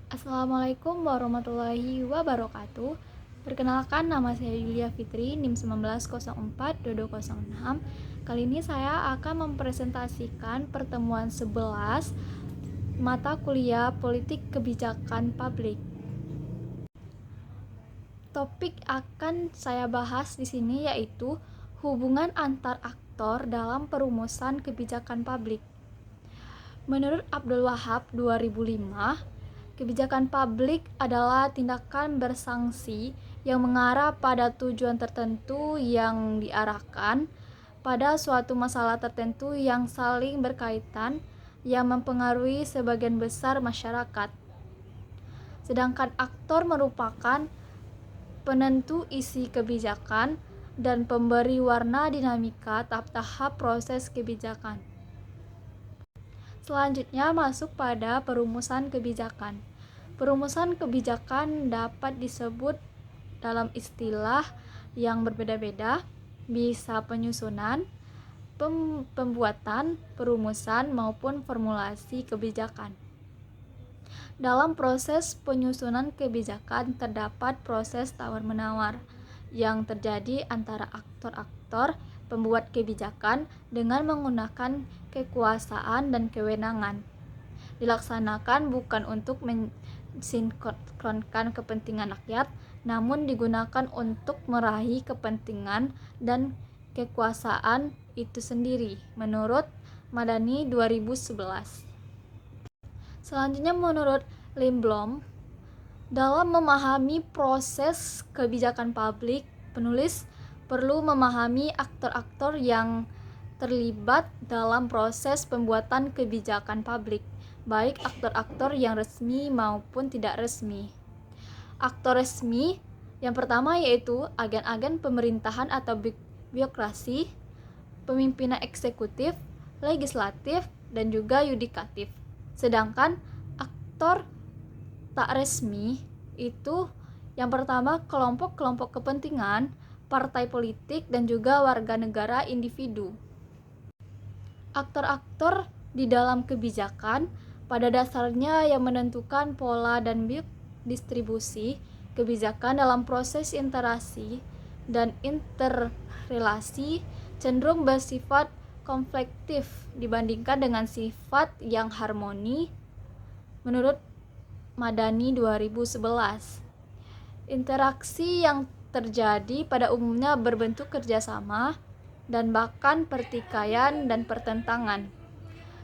Assalamualaikum warahmatullahi wabarakatuh. Perkenalkan, nama saya Yulia Fitri, NIM 1904-2206. Kali ini saya akan mempresentasikan pertemuan 11 mata kuliah Politik Kebijakan Publik. Topik akan saya bahas di sini yaitu hubungan antar aktor dalam perumusan kebijakan publik. Menurut Abdul Wahab 2005, kebijakan publik adalah tindakan bersanksi yang mengarah pada tujuan tertentu yang diarahkan pada suatu masalah tertentu yang saling berkaitan yang mempengaruhi sebagian besar masyarakat. Sedangkan aktor merupakan penentu isi kebijakan dan pemberi warna dinamika tahap-tahap proses kebijakan. Selanjutnya masuk pada perumusan kebijakan. Perumusan kebijakan dapat disebut dalam istilah yang berbeda-beda, bisa penyusunan, pembuatan, perumusan, maupun formulasi kebijakan. Dalam proses penyusunan kebijakan terdapat proses tawar-menawar yang terjadi antara aktor-aktor pembuat kebijakan dengan menggunakan kekuasaan dan kewenangan. Dilaksanakan bukan untuk mensinkronkan kepentingan rakyat, namun digunakan untuk meraih kepentingan dan kekuasaan itu sendiri, menurut Madani 2011. Selanjutnya menurut Lindblom, dalam memahami proses kebijakan publik, penulis perlu memahami aktor-aktor yang terlibat dalam proses pembuatan kebijakan publik, baik aktor-aktor yang resmi maupun tidak resmi. Aktor resmi yang pertama yaitu agen-agen pemerintahan atau birokrasi, pemimpinan eksekutif, legislatif, dan juga yudikatif. Sedangkan aktor tak resmi itu yang pertama kelompok-kelompok kepentingan, partai politik, dan juga warga negara individu. Aktor-aktor di dalam kebijakan pada dasarnya yang menentukan pola dan distribusi kebijakan dalam proses interaksi dan interrelasi cenderung bersifat konfliktif dibandingkan dengan sifat yang harmoni menurut Madani 2011. Interaksi yang terjadi pada umumnya berbentuk kerjasama dan bahkan pertikaian dan pertentangan.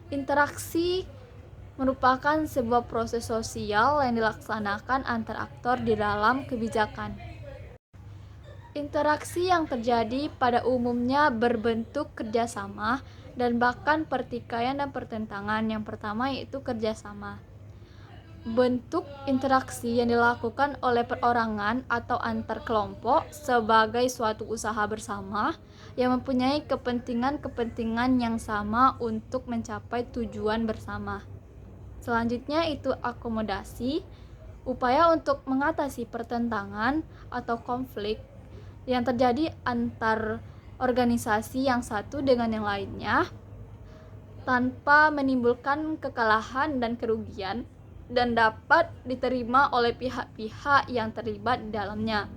Interaksi merupakan sebuah proses sosial yang dilaksanakan antar aktor di dalam kebijakan. Interaksi yang terjadi pada umumnya berbentuk kerjasama dan bahkan pertikaian dan pertentangan. Yang pertama yaitu kerjasama. Bentuk interaksi yang dilakukan oleh perorangan atau antar kelompok sebagai suatu usaha bersama yang mempunyai kepentingan-kepentingan yang sama untuk mencapai tujuan bersama. Selanjutnya itu akomodasi, upaya untuk mengatasi pertentangan atau konflik yang terjadi antar organisasi yang satu dengan yang lainnya tanpa menimbulkan kekalahan dan kerugian dan dapat diterima oleh pihak-pihak yang terlibat di dalamnya.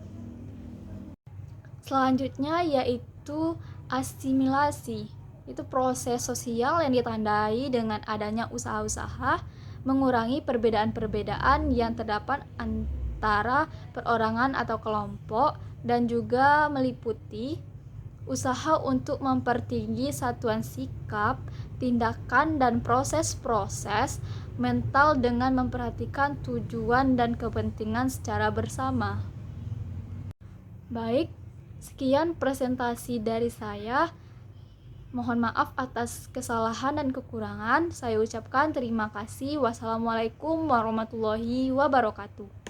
Selanjutnya yaitu asimilasi. Itu proses sosial yang ditandai dengan adanya usaha-usaha mengurangi perbedaan-perbedaan yang terdapat antara perorangan atau kelompok dan juga meliputi usaha untuk mempertinggi satuan sikap, tindakan, dan proses-proses mental dengan memperhatikan tujuan dan kepentingan secara bersama. Baik, sekian presentasi dari saya. Mohon maaf atas kesalahan dan kekurangan. Saya ucapkan terima kasih. Wassalamualaikum warahmatullahi wabarakatuh.